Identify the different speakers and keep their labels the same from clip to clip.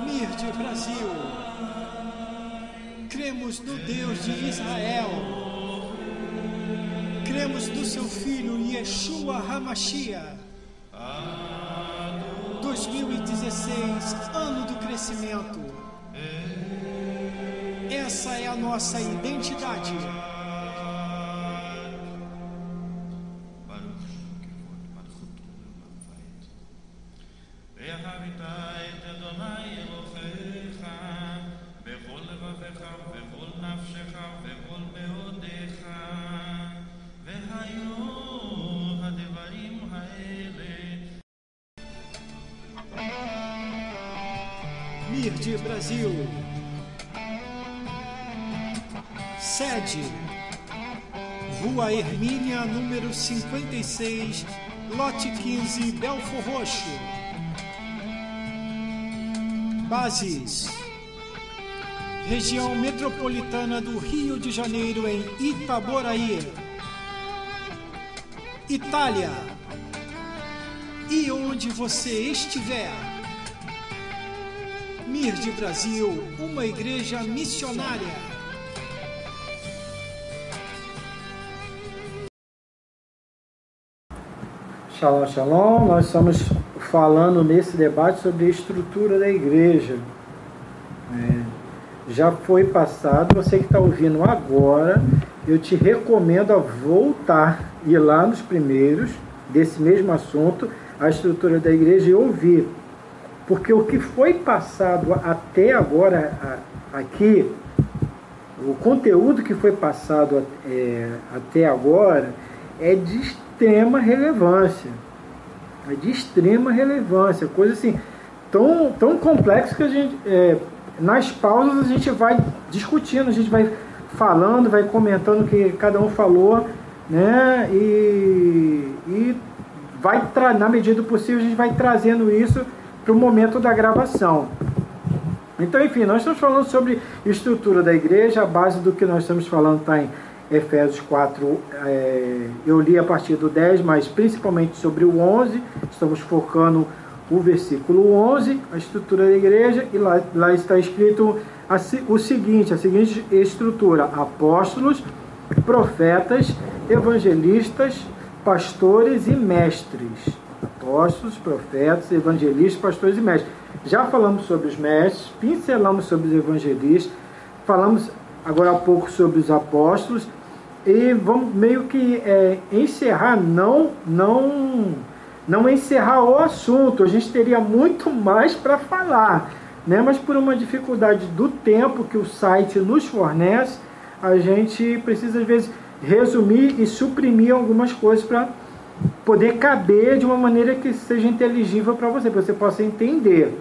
Speaker 1: Mirde Brasil, cremos no Deus de Israel, cremos no seu Filho Yeshua HaMashiach. 2016, ano do crescimento. Essa é a nossa identidade. Mirde Brasil, sede Rua Hermínia, número 56, lote 15, Belfor Roxo. Bases: região metropolitana do Rio de Janeiro, em Itaboraí. Itália. E onde você estiver, Mirde Brasil, uma igreja missionária.
Speaker 2: Shalom, shalom. Nós estamos falando nesse debate sobre a estrutura da igreja. Já foi passado, você que está ouvindo agora, eu te recomendo a voltar, ir lá nos primeiros, desse mesmo assunto, a estrutura da igreja, e ouvir. Porque o que foi passado até agora aqui, o conteúdo que foi passado até agora é de extrema relevância. É de extrema relevância. Coisa assim, tão complexa que a gente, nas pausas a gente vai discutindo, a gente vai falando, vai comentando o que cada um falou, né? E vai, na medida do possível, a gente vai trazendo isso para o momento da gravação. Então, enfim, nós estamos falando sobre estrutura da igreja. A base do que nós estamos falando está em Efésios 4, eu li a partir do 10, mas principalmente sobre o 11, estamos focando o versículo 11, a estrutura da igreja, e lá está escrito a seguinte estrutura: apóstolos, profetas, evangelistas, pastores e mestres. Apóstolos, profetas, evangelistas, pastores e mestres. Já falamos sobre os mestres, pincelamos sobre os evangelistas, falamos agora há pouco sobre os apóstolos, e vamos meio que encerrar, não encerrar o assunto. A gente teria muito mais para falar, né? Mas por uma dificuldade do tempo que o site nos fornece, a gente precisa às vezes resumir e suprimir algumas coisas para poder caber de uma maneira que seja inteligível para você possa entender.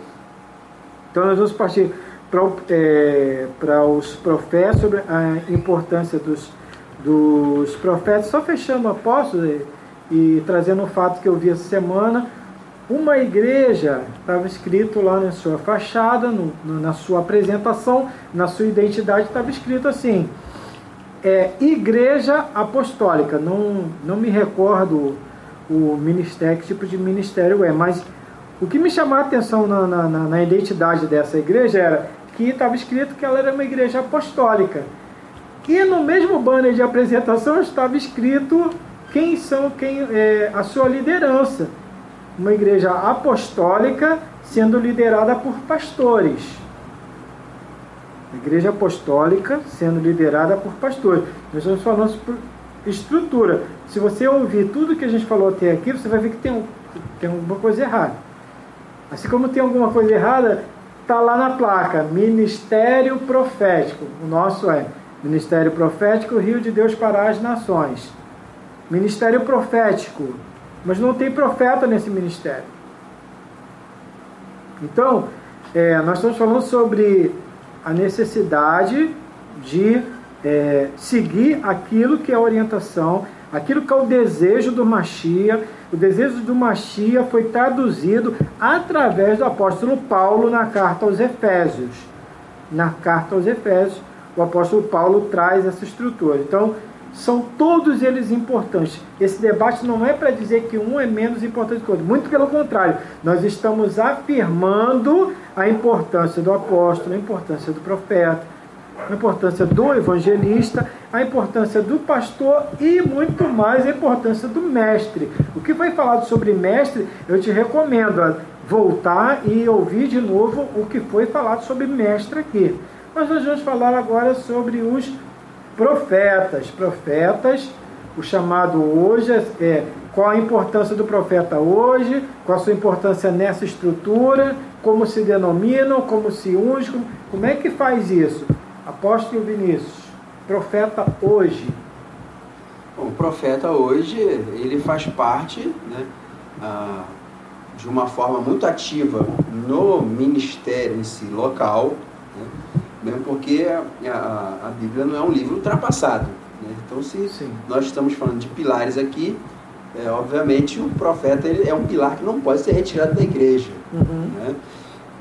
Speaker 2: Então nós vamos partir para os profetas, sobre a importância dos profetas. Só fechando o apóstolo e trazendo um fato que eu vi essa semana: uma igreja, estava escrito lá na sua fachada, na sua apresentação, na sua identidade, estava escrito assim, Igreja Apostólica. Não me recordo o ministério, que tipo de ministério mas o que me chamou a atenção na identidade dessa igreja era que estava escrito que ela era uma igreja apostólica. E no mesmo banner de apresentação estava escrito a sua liderança. Uma igreja apostólica sendo liderada por pastores. Igreja apostólica sendo liderada por pastores. Nós estamos falando sobre estrutura. Se você ouvir tudo que a gente falou até aqui, você vai ver que tem alguma coisa errada. Assim como tem alguma coisa errada, está lá na placa: Ministério Profético. O nosso Ministério Profético Rio de Deus para as Nações. Ministério Profético. Mas não tem profeta nesse ministério. Então, nós estamos falando sobre a necessidade de seguir aquilo que é a orientação, aquilo que é o desejo do Mashiach. O desejo do Mashiach foi traduzido através do apóstolo Paulo na carta aos Efésios. Na carta aos Efésios, o apóstolo Paulo traz essa estrutura. Então, são todos eles importantes. Esse debate não é para dizer que um é menos importante que o outro. Muito pelo contrário, nós estamos afirmando a importância do apóstolo, a importância do profeta, a importância do evangelista, a importância do pastor e muito mais a importância do mestre. O que foi falado sobre mestre, eu te recomendo a voltar e ouvir de novo o que foi falado sobre mestre aqui. Mas nós vamos falar agora sobre os profetas. O chamado hoje é qual a importância do profeta hoje, qual a sua importância nessa estrutura, como se denominam, como se ungem, como é que faz isso? Apóstolo Vinícius, profeta hoje.
Speaker 3: Bom, o profeta hoje, ele faz parte, né, de uma forma muito ativa no ministério em si, local, né, mesmo porque a Bíblia não é um livro ultrapassado, né? Então, se nós estamos falando de pilares aqui, obviamente o profeta ele é um pilar que não pode ser retirado da igreja. Né?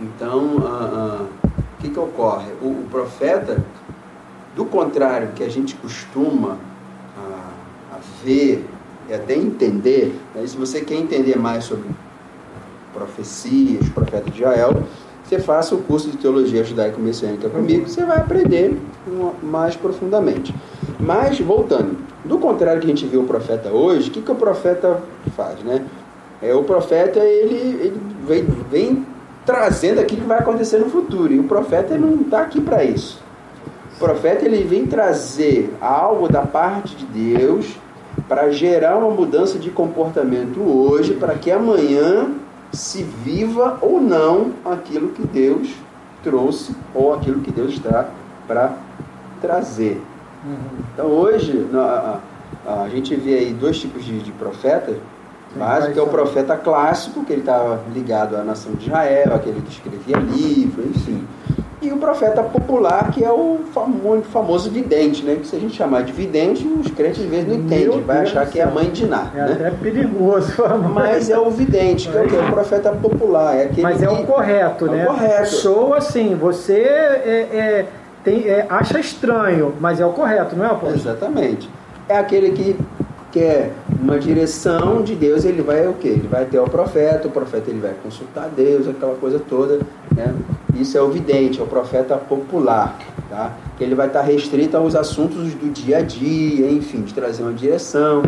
Speaker 3: Então, o que ocorre? O profeta, do contrário que a gente costuma a ver e até entender, né? Se você quer entender mais sobre profecias, profeta de Israel, você faça o curso de Teologia Judaico-Messiânica comigo, você vai aprender mais profundamente. Mas, voltando, do contrário que a gente vê o profeta hoje, o que o profeta faz? Né? O profeta ele vem trazendo aquilo que vai acontecer no futuro, e o profeta não está aqui para isso. O profeta ele vem trazer algo da parte de Deus para gerar uma mudança de comportamento hoje, para que amanhã se viva ou não aquilo que Deus trouxe ou aquilo que Deus está para trazer. Então hoje a gente vê aí dois tipos de profeta básico, que é o profeta clássico, que ele estava ligado à nação de Israel, aquele que escrevia livro, enfim. E o profeta popular, que é o famoso vidente, né? Que se a gente chamar de vidente, os crentes às vezes não entendem, vai achar que é a mãe de Ná.
Speaker 2: É,
Speaker 3: né?
Speaker 2: até perigoso.
Speaker 3: Mas é o vidente, que é o profeta popular. É aquele
Speaker 2: Mas é o correto, né?
Speaker 3: É o correto.
Speaker 2: Show assim, você acha estranho, mas é o correto, não é, apóstolo?
Speaker 3: Exatamente. É aquele que quer uma direção de Deus, ele vai o quê? Ele vai ter o profeta ele vai consultar Deus, aquela coisa toda, né? Isso é o vidente, é o profeta popular, tá? Que ele vai estar restrito aos assuntos do dia a dia, enfim, de trazer uma direção.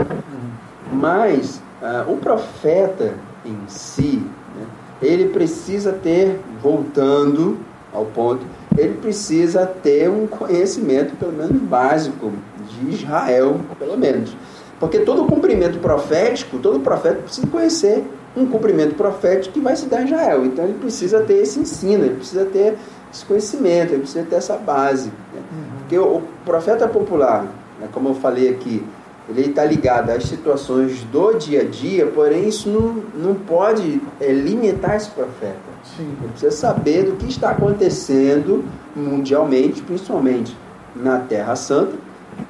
Speaker 3: Mas o profeta em si, né, ele precisa ter, voltando ao ponto, ele precisa ter um conhecimento, pelo menos básico, de Israel, pelo menos. Porque todo cumprimento profético, todo profeta precisa conhecer um cumprimento profético que vai se dar em Israel. Então ele precisa ter esse ensino, ele precisa ter esse conhecimento, ele precisa ter essa base. Né? Porque o profeta popular, né, como eu falei aqui, ele está ligado às situações do dia a dia, porém isso não pode limitar esse profeta.
Speaker 2: Sim.
Speaker 3: Ele precisa saber do que está acontecendo mundialmente, principalmente na Terra Santa,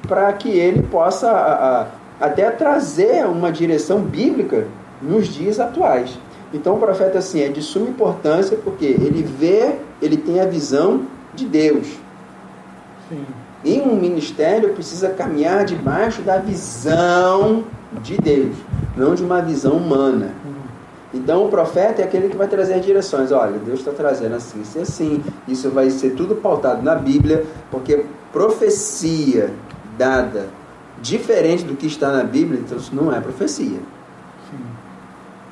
Speaker 3: para que ele possa até trazer uma direção bíblica nos dias atuais. Então o profeta assim é de suma importância porque ele tem a visão de Deus.
Speaker 2: Sim.
Speaker 3: Em um ministério precisa caminhar debaixo da visão de Deus, não de uma visão humana. Então o profeta é aquele que vai trazer as direções. Olha, Deus está trazendo assim, isso é assim. Isso vai ser tudo pautado na Bíblia, porque profecia dada diferente do que está na Bíblia, então isso não é profecia.
Speaker 2: Sim.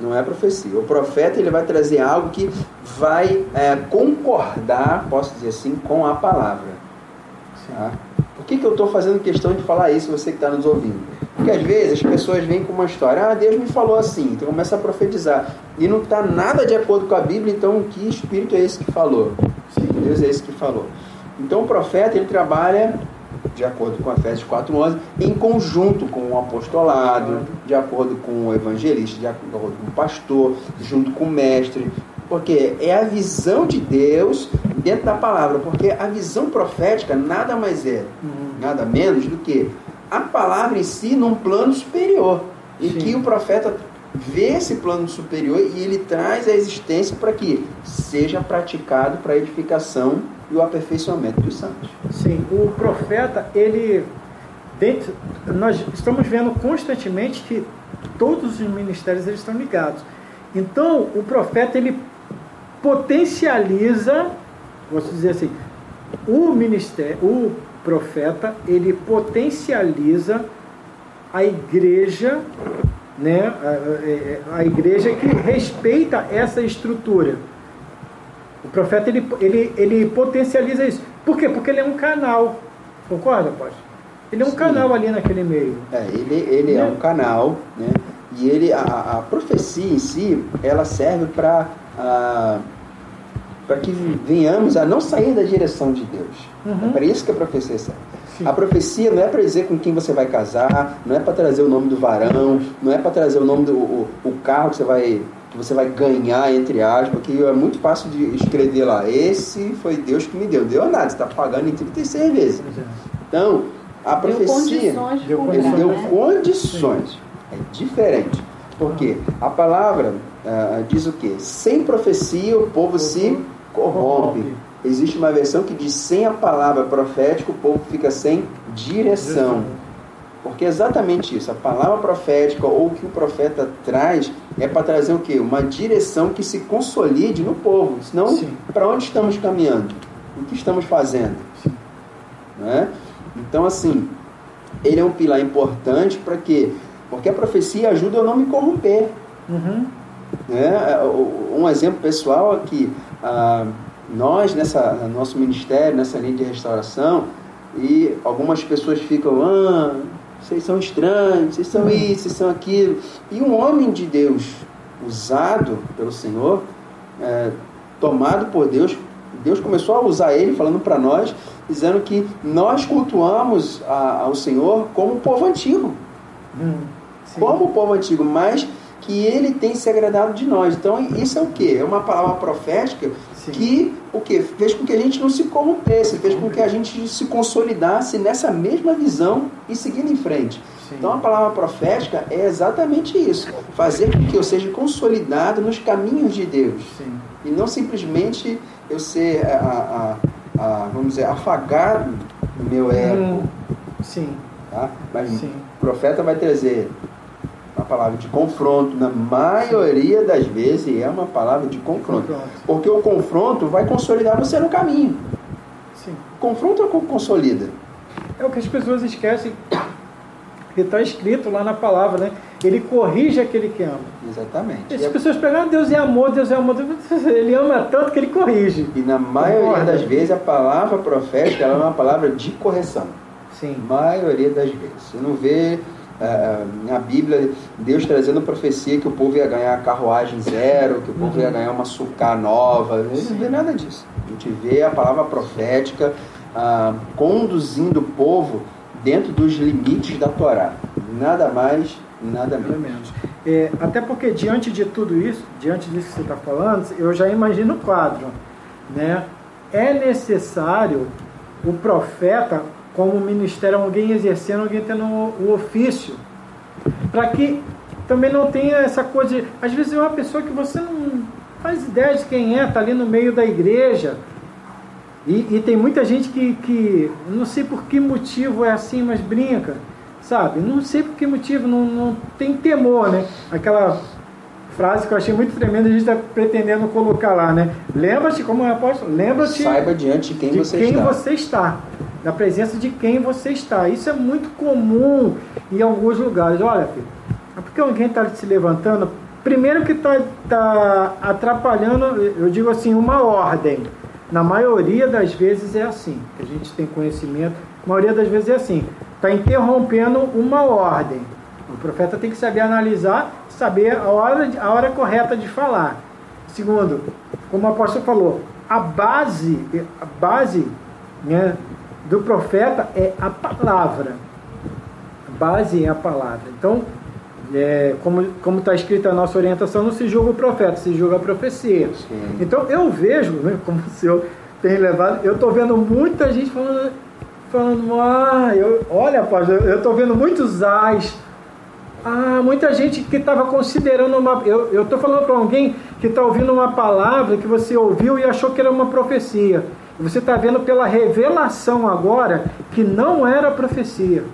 Speaker 3: Não é profecia. O profeta ele vai trazer algo que vai concordar, posso dizer assim, com a palavra. Tá? Por que eu estou fazendo questão de falar isso, você que está nos ouvindo? Porque às vezes as pessoas vêm com uma história, Deus me falou assim, então começa a profetizar, e não está nada de acordo com a Bíblia, então que espírito é esse que falou? Sim, Deus é esse que falou. Então o profeta ele trabalha de acordo com Efésios 4:11, em conjunto com o apostolado, de acordo com o evangelista, de acordo com o pastor, junto com o mestre, porque é a visão de Deus dentro da palavra, porque a visão profética nada mais é, nada menos do que a palavra em si num plano superior, em que o profeta vê esse plano superior e ele traz a existência para que seja praticado para a edificação e o aperfeiçoamento dos santos.
Speaker 2: Sim, o profeta, ele nós estamos vendo constantemente que todos os ministérios eles estão ligados. Então, o profeta, ele potencializa, vou dizer assim, o profeta, ele potencializa a igreja, né? A igreja que respeita essa estrutura. O profeta, ele potencializa isso. Por quê? Porque ele é um canal. Concorda, Apóstolo? Ele é um canal ali naquele meio.
Speaker 3: Ele é um canal, né? E a profecia em si, ela serve para que venhamos a não sair da direção de Deus. É para isso que a profecia serve. Sim. A profecia não é para dizer com quem você vai casar, não é para trazer o nome do varão, não é para trazer o nome do carro que você vai ganhar, entre aspas, porque é muito fácil de escrever lá, esse foi Deus que me deu. Deu nada, você está pagando em 36 vezes. Então, a profecia, ele deu condições. É diferente. Porque a palavra diz o quê? Sem profecia o povo se corrompe. Existe uma versão que diz: sem a palavra profética o povo fica sem direção. Porque é exatamente isso. A palavra profética, ou o que o profeta traz, é para trazer o quê? Uma direção que se consolide no povo. Senão, para onde estamos caminhando? O que estamos fazendo? Não é? Então, assim, ele é um pilar importante para quê? Porque a profecia ajuda eu não me corromper. Um exemplo pessoal aqui, nós, no nosso ministério, nessa linha de restauração, e algumas pessoas ficam, vocês são estranhos, vocês são isso, vocês são aquilo. E um homem de Deus, usado pelo Senhor, tomado por Deus, Deus começou a usar ele, falando para nós, dizendo que nós cultuamos ao Senhor como o povo antigo. Como o povo antigo, mas que ele tem se agradado de nós. Então, isso é o quê? É uma palavra profética que o quê? Fez com que a gente não se corrompesse, fez com que a gente se consolidasse nessa mesma visão e seguindo em frente. Então, a palavra profética é exatamente isso. Fazer com que eu seja consolidado nos caminhos de Deus. E não simplesmente eu ser, vamos dizer, afagado no meu ego. Tá? Mas o profeta vai trazer uma palavra de confronto, na maioria das vezes é uma palavra de confronto. Porque o confronto vai consolidar você no caminho. O confronto consolida.
Speaker 2: É o que as pessoas esquecem, que está escrito lá na palavra, né? Ele corrige aquele que ama.
Speaker 3: Exatamente.
Speaker 2: As pessoas pegam, Deus é amor, Deus é amor. Ele ama tanto que ele corrige.
Speaker 3: E na maioria das vezes a palavra profética ela é uma palavra de correção. Maioria das vezes. Você não vê na Bíblia Deus trazendo profecia que o povo ia ganhar carruagem zero, que o povo ia ganhar uma sucá nova. Não vê nada disso. A gente vê a palavra profética conduzindo o povo dentro dos limites da Torá. Nada mais, nada menos.
Speaker 2: Até porque diante de tudo isso, diante disso que você está falando, eu já imagino o quadro, né? É necessário o profeta, como ministério, alguém exercendo, alguém tendo o ofício, para que também não tenha essa coisa de, às vezes é uma pessoa que você não faz ideia de quem está ali no meio da igreja, e tem muita gente que não sei por que motivo é assim, mas brinca, sabe? Não sei por que motivo, não tem temor, né? Aquela frase que eu achei muito tremenda, a gente está pretendendo colocar lá, né? Lembra-te, como é apóstolo, lembra-te,
Speaker 3: saiba diante de quem
Speaker 2: você está. Na presença de quem você está. Isso é muito comum em alguns lugares. Olha, filho, é porque alguém está se levantando, primeiro que está atrapalhando, eu digo assim, uma ordem. Na maioria das vezes é assim, que a gente tem conhecimento, a maioria das vezes é assim, está interrompendo uma ordem. O profeta tem que saber analisar, saber a hora correta de falar. Segundo, como o apóstolo falou, a base, né, do profeta é a palavra. A base é a palavra. Então, como está escrita a nossa orientação, não se julga o profeta, se julga a profecia. Então, eu vejo, né, como o senhor tem levado, eu estou vendo muita gente falando olha, pastor, eu estou vendo muitos ais. Muita gente que estava considerando eu estou falando para alguém que está ouvindo uma palavra que você ouviu e achou que era uma profecia. Você está vendo pela revelação agora que não era profecia.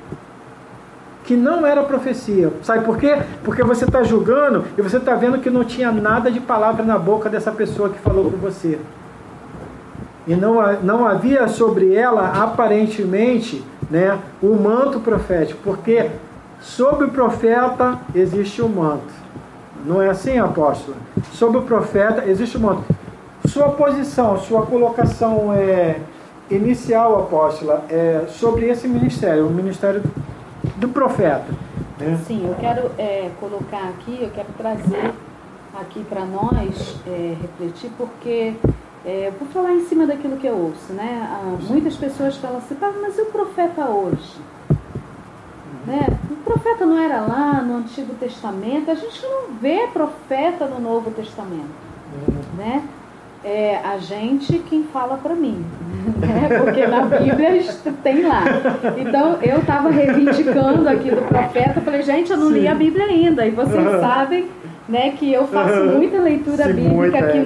Speaker 2: que não era profecia. Sabe por quê? Porque você está julgando e você está vendo que não tinha nada de palavra na boca dessa pessoa que falou com você. E não havia sobre ela, aparentemente, né, o manto profético, porque sobre o profeta existe o manto. Não é assim, apóstolo? Sobre o profeta existe o manto. Sua posição, sua colocação inicial, apóstola, sobre esse ministério, o ministério do profeta. Né?
Speaker 4: Sim, eu quero colocar aqui, eu quero trazer aqui para nós refletir, porque vou falar em cima daquilo que eu ouço, né? Muitas pessoas falam assim, mas e o profeta hoje? Né? O profeta não era lá no Antigo Testamento, a gente não vê profeta no Novo Testamento, né? A gente quem fala para mim, né? Porque na Bíblia tem lá. Então eu estava reivindicando aqui do profeta, falei, gente, eu não li a Bíblia ainda, e vocês sabem, né, que eu faço muita leitura bíblica aqui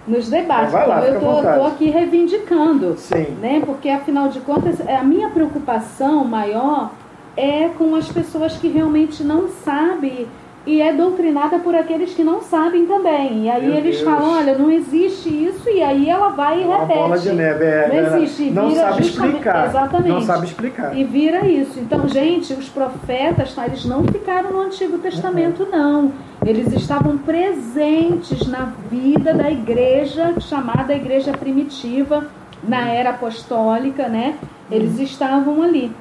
Speaker 4: nos debates. Então, eu estou aqui reivindicando, né? Porque afinal de contas a minha preocupação maior é com as pessoas que realmente não sabem e é doutrinada por aqueles que não sabem também. E aí eles falam, olha, não existe isso, e aí ela vai e repete. Uma bola de neve, não existe.
Speaker 2: Não sabe explicar.
Speaker 4: Exatamente.
Speaker 2: Não sabe explicar.
Speaker 4: E vira isso. Então, gente, os profetas, eles não ficaram no Antigo Testamento, não. Eles estavam presentes na vida da igreja, chamada igreja primitiva, na era apostólica, né? Eles estavam ali.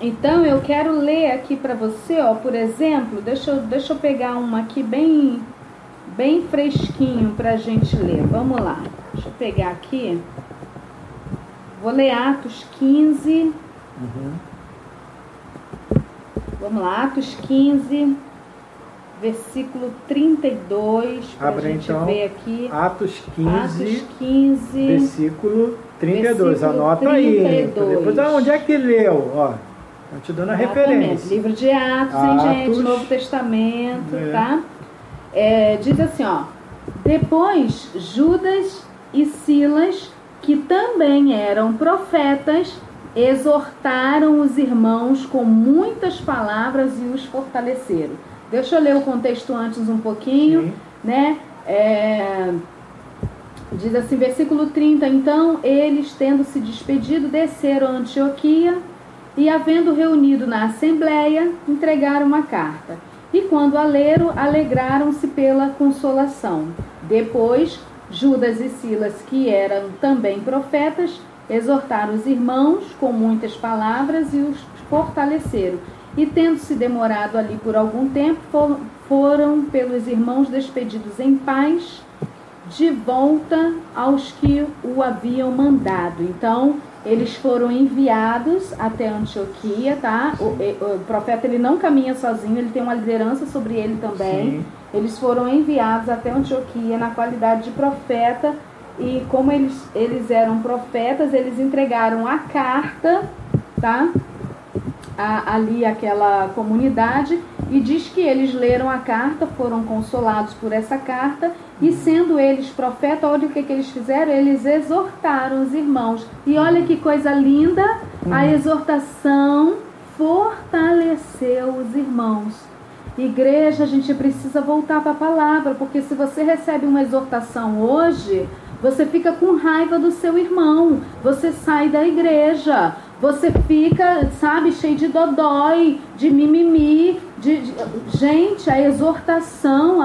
Speaker 4: Então, eu quero ler aqui para você, ó, por exemplo, deixa eu pegar uma aqui bem fresquinho para a gente ler. Vamos lá. Deixa eu pegar aqui. Vou ler Atos 15. Vamos lá, Atos 15, versículo 32. Para a gente ver aqui.
Speaker 2: Atos 15,
Speaker 4: versículo
Speaker 2: 32. Anota 32. Aí. Depois, onde é que leu? Ó. Estou te dando a referência.
Speaker 4: Livro de Atos, hein, gente? Novo Testamento, tá? Diz assim, ó. Depois, Judas e Silas, que também eram profetas, exortaram os irmãos com muitas palavras e os fortaleceram. Deixa eu ler o contexto antes um pouquinho, né? Diz assim, versículo 30. Então, eles, tendo se despedido, desceram a Antioquia, e, havendo reunido na assembleia, entregaram uma carta. E quando a leram, alegraram-se pela consolação. Depois, Judas e Silas, que eram também profetas, exortaram os irmãos com muitas palavras e os fortaleceram. E, tendo-se demorado ali por algum tempo, foram pelos irmãos despedidos em paz, de volta aos que o haviam mandado. Então, eles foram enviados até Antioquia, tá? O profeta, ele não caminha sozinho, ele tem uma liderança sobre ele também. Sim. Eles foram enviados até Antioquia na qualidade de profeta, e como eles eram profetas, eles entregaram a carta, tá? Ali aquela comunidade, e diz que eles leram a carta, foram consolados por essa carta, e sendo eles profetas, olha o que eles fizeram, eles exortaram os irmãos. E olha que coisa linda, a exortação fortaleceu os irmãos. Igreja, a gente precisa voltar para a palavra, porque se você recebe uma exortação hoje, você fica com raiva do seu irmão, você sai da igreja, você fica, sabe, cheio de dodói, de mimimi, gente, a exortação,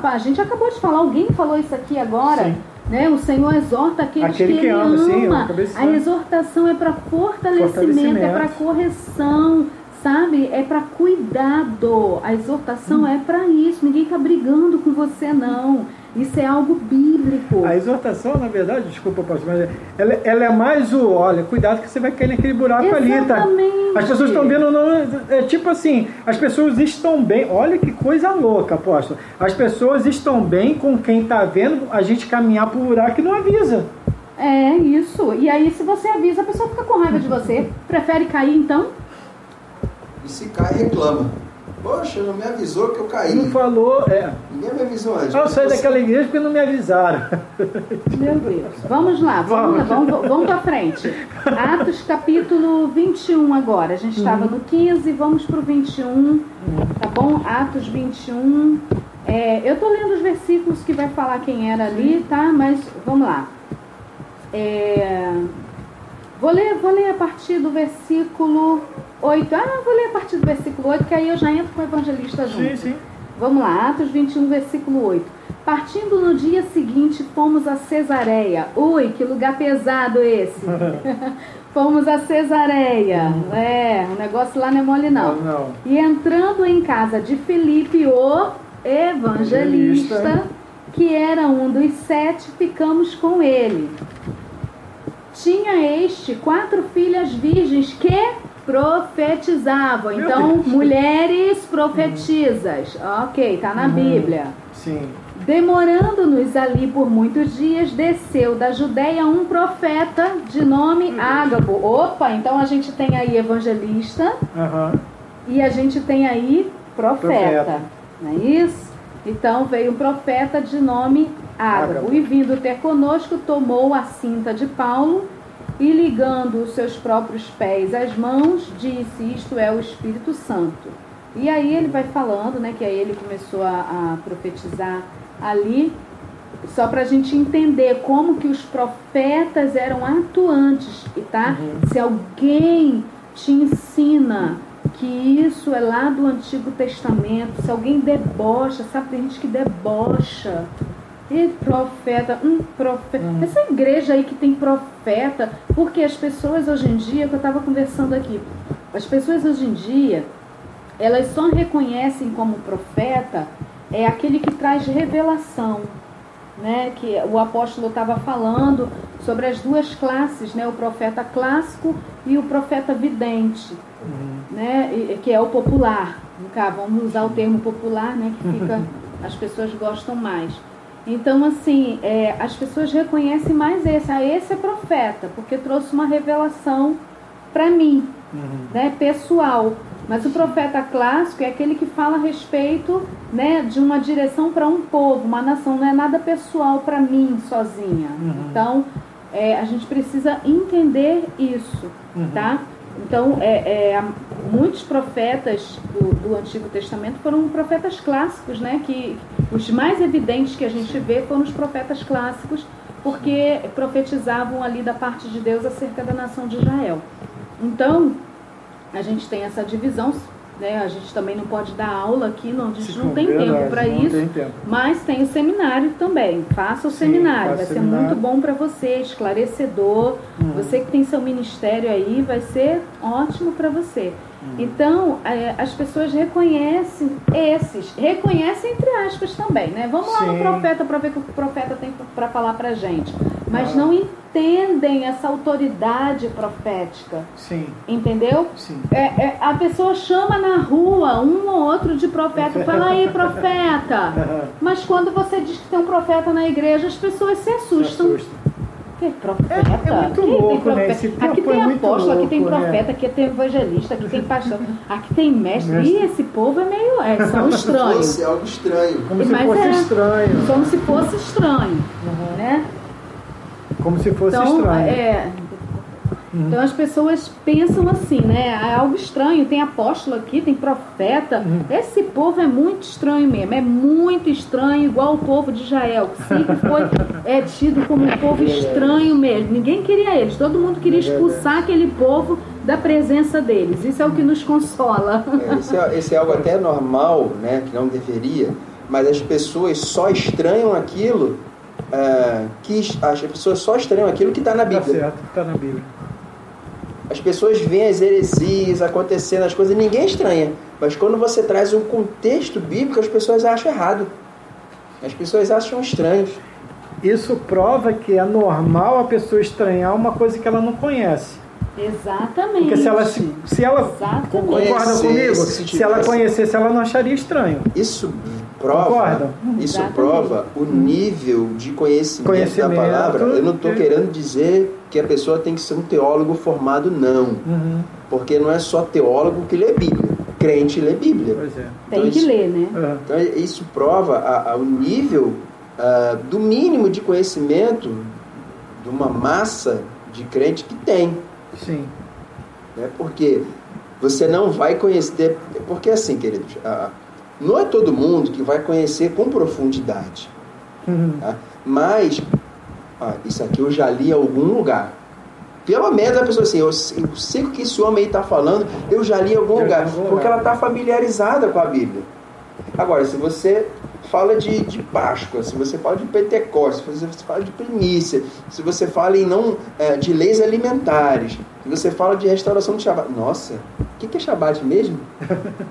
Speaker 4: a gente acabou de falar, alguém falou isso aqui agora, né? O Senhor exorta aqueles que Ele ama. Sim, a exortação é para fortalecimento, é para correção, sabe? É para cuidado. A exortação é para isso. Ninguém está brigando com você, não. Isso é algo bíblico.
Speaker 2: A exortação, na verdade, desculpa, pastor, mas ela é mais olha, cuidado que você vai cair naquele buraco. Exatamente. Ali, tá? As pessoas estão vendo, tipo assim, as pessoas estão bem, olha que coisa louca, apóstolo. As pessoas estão bem com quem está vendo a gente caminhar por buraco e não avisa.
Speaker 4: É isso. E aí, se você avisa, a pessoa fica com raiva de você. Prefere cair, então?
Speaker 3: E se cai, reclama. Poxa, não me avisou que eu caí.
Speaker 2: Não falou,
Speaker 3: Ninguém me avisou antes.
Speaker 2: Eu saí daquela igreja porque não me avisaram.
Speaker 4: Meu Deus. Vamos lá, vamos para frente. Atos capítulo 21 agora. A gente estava no 15, vamos para o 21. Tá bom? Atos 21. Eu estou lendo os versículos que vai falar quem era ali, tá? Mas vamos lá. Vou ler a partir do versículo 8. Vou ler a partir do versículo 8, que aí eu já entro com o evangelista junto.
Speaker 2: Sim.
Speaker 4: Vamos lá, Atos 21, versículo 8. Partindo no dia seguinte, fomos a Cesareia. Ui, que lugar pesado esse. Fomos a Cesareia. O negócio lá não é mole não. E entrando em casa de Filipe, o evangelista, que era um dos 7, ficamos com ele. Tinha este 4 filhas virgens que profetizavam. Então, mulheres profetizas. Ok, tá na Bíblia.
Speaker 2: Sim.
Speaker 4: Demorando-nos ali por muitos dias, desceu da Judeia um profeta de nome Ágabo. Opa, então a gente tem aí evangelista e a gente tem aí profeta. Não é isso? Então veio um profeta de nome Ágabo. E vindo ter conosco, tomou a cinta de Paulo e ligando os seus próprios pés às mãos, disse: isto é o Espírito Santo. E aí ele vai falando, né, que aí ele começou a profetizar ali, só para a gente entender como que os profetas eram atuantes, tá? Se alguém te ensina que isso é lá do Antigo Testamento, se alguém debocha, sabe, tem gente que debocha. E profeta. Essa igreja aí que tem profeta, porque as pessoas hoje em dia, que eu estava conversando aqui, as pessoas hoje em dia, elas só reconhecem como profeta aquele que traz revelação, né? Que o apóstolo estava falando sobre as duas classes, né? O profeta clássico e o profeta vidente, né? Que é o popular. Vamos usar o termo popular, né? Que fica, as pessoas gostam mais. Então, assim, as pessoas reconhecem mais esse. Esse é profeta, porque trouxe uma revelação para mim, né? Pessoal. Mas o profeta clássico é aquele que fala a respeito, né, de uma direção para um povo, uma nação. Não é nada pessoal para mim sozinha. Então, a gente precisa entender isso, tá? Então, muitos profetas do Antigo Testamento foram profetas clássicos, né? Que os mais evidentes que a gente vê foram os profetas clássicos, porque profetizavam ali da parte de Deus acerca da nação de Israel. Então, a gente tem essa divisão, né? A gente também não pode dar aula aqui, a gente não tem tempo para isso, mas tem o seminário também. Faça o seminário, vai ser muito bom para você, esclarecedor. Você que tem seu ministério aí, vai ser ótimo para você. Então, as pessoas reconhecem reconhecem entre aspas também, né? Vamos lá no profeta para ver o que o profeta tem para falar pra gente. Mas não entendem essa autoridade profética.
Speaker 2: Sim.
Speaker 4: Entendeu?
Speaker 2: Sim.
Speaker 4: A pessoa chama na rua um ou outro de profeta, fala aí, profeta. Mas quando você diz que tem um profeta na igreja, as pessoas se assustam. Que profeta?
Speaker 2: É muito louco, né? Esse tempo
Speaker 4: aqui tem apóstolo,
Speaker 2: louco,
Speaker 4: aqui tem profeta,
Speaker 2: né?
Speaker 4: aqui tem evangelista, aqui tem pastor, aqui tem mestre. E esse povo é meio... são estranhos.
Speaker 3: É algo estranho.
Speaker 2: Como se fosse estranho.
Speaker 4: Como se fosse estranho, né?
Speaker 2: Como se fosse estranho.
Speaker 4: Então as pessoas pensam assim, né? É algo estranho, tem apóstolo aqui, tem profeta. Esse povo é muito estranho mesmo, é muito estranho, igual o povo de Israel, que sempre foi tido como um povo estranho mesmo. Ninguém queria eles, todo mundo queria expulsar aquele povo da presença deles. Isso é o que nos consola.
Speaker 3: Esse é algo até normal, né? Que não deveria, mas as pessoas só estranham aquilo que está na Bíblia.
Speaker 2: Tá certo, está na Bíblia.
Speaker 3: As pessoas veem as heresias acontecendo, as coisas, ninguém estranha. Mas quando você traz um contexto bíblico, as pessoas acham errado. As pessoas acham estranhos.
Speaker 2: Isso prova que é normal a pessoa estranhar uma coisa que ela não conhece.
Speaker 4: Exatamente.
Speaker 2: Porque se ela concorda comigo, se ela conhecesse, ela não acharia estranho.
Speaker 3: Isso prova o nível de conhecimento da palavra. Eu não estou querendo dizer que a pessoa tem que ser um teólogo formado, não. Porque não é só teólogo que lê Bíblia. crente lê Bíblia.
Speaker 2: Pois é.
Speaker 4: Tem
Speaker 3: Então,
Speaker 4: que
Speaker 3: isso-
Speaker 4: ler, né?
Speaker 3: Então isso prova o nível do mínimo de conhecimento de uma massa de crente que tem.
Speaker 2: Sim.
Speaker 3: Né? Porque você não vai conhecer... Porque assim, queridos, não é todo mundo que vai conhecer com profundidade. Tá? Mas, isso aqui eu já li em algum lugar. Pelo menos a pessoa assim, eu sei o que esse homem aí está falando, eu já li em algum lugar. Porque ela está familiarizada com a Bíblia. Agora, se você fala de Páscoa, se você fala de Pentecostes, se você fala de primícia, se você fala de leis alimentares, se você fala de restauração do Shabat, nossa, o que é Shabat mesmo?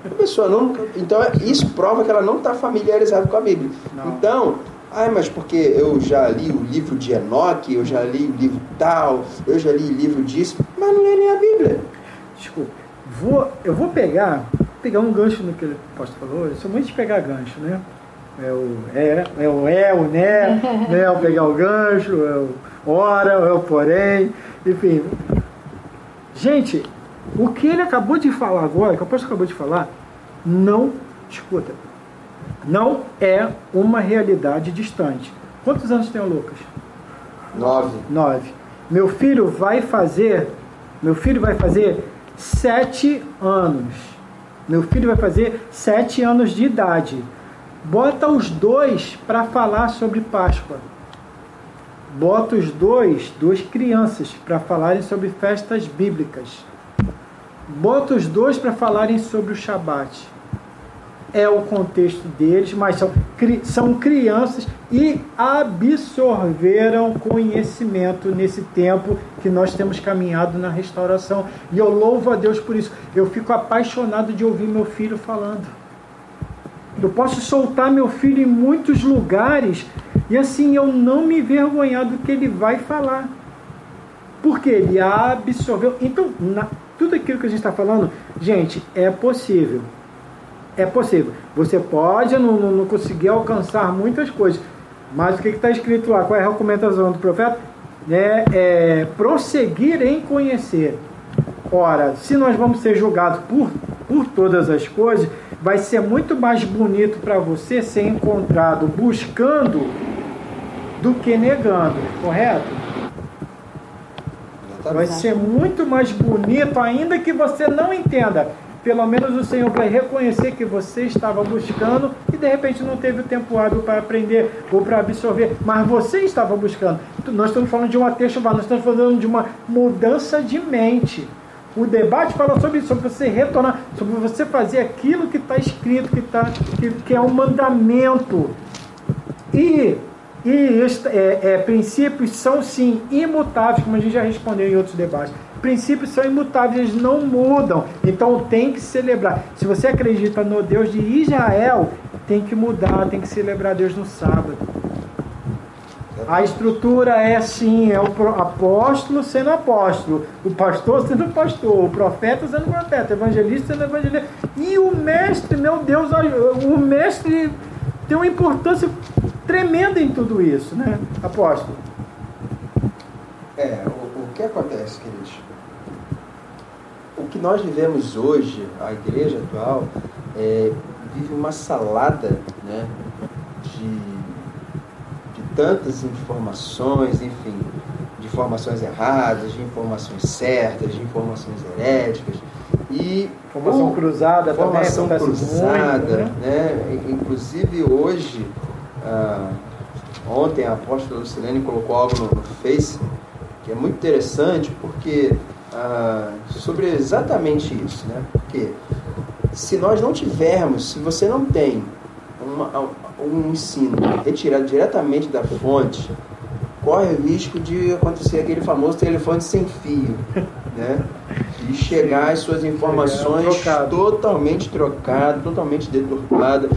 Speaker 3: A pessoa não... Então, isso prova que ela não está familiarizada com a Bíblia.
Speaker 2: Não.
Speaker 3: Então, mas porque eu já li o livro de Enoque, eu já li o livro tal, eu já li o livro disso, mas não lê nem a Bíblia.
Speaker 2: Desculpa. Eu vou pegar um gancho no que o pastor falou. Eu sou muito de pegar gancho, né? O pegar o gancho, é o porém, enfim. Gente, o que ele acabou de falar agora, que o pastor acabou de falar, não é uma realidade distante. Quantos anos tem o Lucas? 9. Meu filho vai fazer 7 anos. Meu filho vai fazer 7 anos de idade. Bota os dois para falar sobre Páscoa. Bota os duas crianças, para falarem sobre festas bíblicas. Bota os dois para falarem sobre o Shabat. É o contexto deles, mas são crianças e absorveram conhecimento nesse tempo que nós temos caminhado na restauração. E eu louvo a Deus por isso. Eu fico apaixonado de ouvir meu filho falando. Eu posso soltar meu filho em muitos lugares e assim eu não me envergonhar do que ele vai falar. Porque ele absorveu. Então, tudo aquilo que a gente está falando, gente, é possível. É possível. Você pode não conseguir alcançar muitas coisas. Mas o que está escrito lá? Qual é a recomendação do profeta? Prosseguir em conhecer. Ora, se nós vamos ser julgados por todas as coisas, vai ser muito mais bonito para você ser encontrado buscando do que negando. Correto? Vai ser muito mais bonito, ainda que você não entenda. Pelo menos o Senhor vai reconhecer que você estava buscando e de repente não teve o tempo hábil para aprender ou para absorver, mas você estava buscando. Nós estamos falando de uma textual, nós estamos falando de uma mudança de mente. O debate fala sobre isso, sobre você retornar, sobre você fazer aquilo que está escrito, que é um mandamento. E princípios são sim imutáveis, como a gente já respondeu em outros debates. Princípios são imutáveis, eles não mudam. Então tem que celebrar. Se você acredita no Deus de Israel, tem que mudar, tem que celebrar Deus no sábado. A estrutura é assim, é o apóstolo sendo apóstolo, o pastor sendo pastor, o profeta sendo profeta, o evangelista sendo evangelista. E o mestre, meu Deus, o mestre tem uma importância tremenda em tudo isso, né, apóstolo?
Speaker 3: O que acontece, queridos? O que nós vivemos hoje, a igreja atual, vive uma salada, né, de tantas informações, enfim, de informações erradas, de informações certas, de informações heréticas. E
Speaker 2: Formação cruzada também.
Speaker 3: Formação cruzada,
Speaker 2: muito,
Speaker 3: né? Inclusive hoje, ontem a apóstola Lucilene colocou algo no Face, que é muito interessante, porque sobre exatamente isso, né? Porque se nós não tivermos, se você não tem um ensino retirado diretamente da fonte, corre o risco de acontecer aquele famoso telefone sem fio, né? De chegar às suas informações totalmente trocado, totalmente deturpado.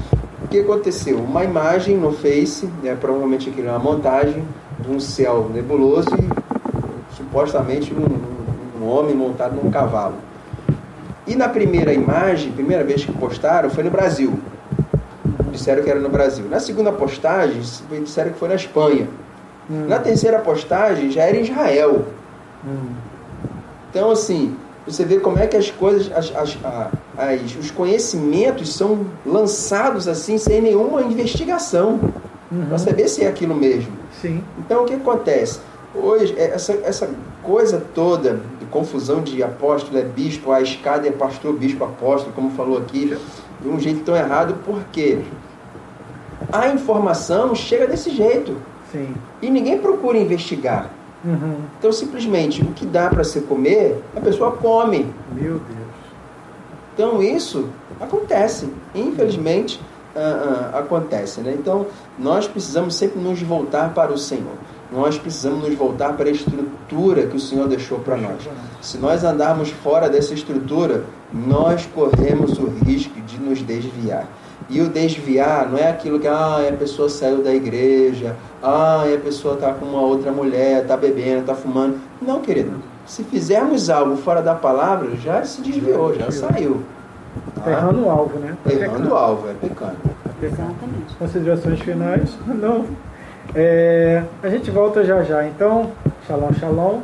Speaker 3: O que aconteceu? Uma imagem no Face, né, provavelmente aquilo é uma montagem de um céu nebuloso e supostamente um homem montado num cavalo. E na primeira imagem, primeira vez que postaram, foi no Brasil. Disseram que era no Brasil. Na segunda postagem, disseram que foi na Espanha. Na terceira postagem, já era em Israel. Então, assim, Você vê como é que as coisas, os conhecimentos são lançados assim, sem nenhuma investigação, para saber se é aquilo mesmo.
Speaker 2: Sim.
Speaker 3: Então, o que acontece? Hoje, essa coisa toda de confusão de apóstolo é bispo, a escada é pastor, bispo, apóstolo, como falou aqui, de um jeito tão errado, porque a informação chega desse jeito.
Speaker 2: Sim.
Speaker 3: E ninguém procura investigar. Então, simplesmente, o que dá para se comer, a pessoa come.
Speaker 2: Meu Deus.
Speaker 3: Então, isso acontece. Infelizmente, acontece, né? Então, nós precisamos sempre nos voltar para o Senhor. Nós precisamos nos voltar para a estrutura que o Senhor deixou para nós. Se nós andarmos fora dessa estrutura, nós corremos o risco de nos desviar. E o desviar não é aquilo que a pessoa saiu da igreja, a pessoa está com uma outra mulher, está bebendo, está fumando. Não, querido. Se fizermos algo fora da palavra, já se desviou, já saiu.
Speaker 2: Está errando o alvo, né?
Speaker 3: Errando o alvo, é pecando.
Speaker 4: Exatamente.
Speaker 2: Considerações finais? Não. A gente volta já já. Então, shalom, shalom.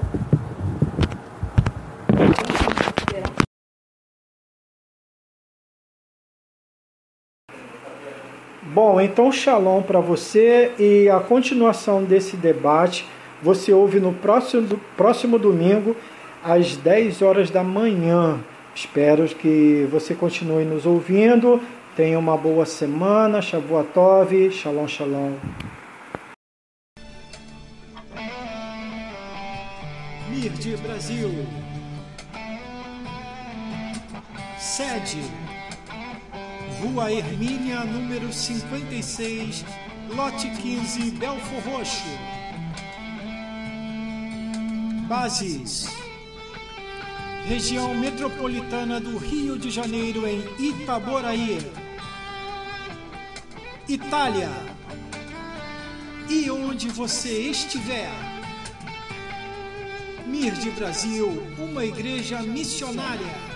Speaker 2: Bom, então shalom para você, e a continuação desse debate você ouve no próximo domingo às 10 horas da manhã. Espero que você continue nos ouvindo. Tenha uma boa semana. Shavua Tov. Shalom, shalom.
Speaker 1: Mirde Brasil. Sede: Rua Hermínia, número 56, lote 15, Belfor Roxo. Bases: Região Metropolitana do Rio de Janeiro, em Itaboraí. Itália: e onde você estiver. Mirde Brasil, uma igreja missionária.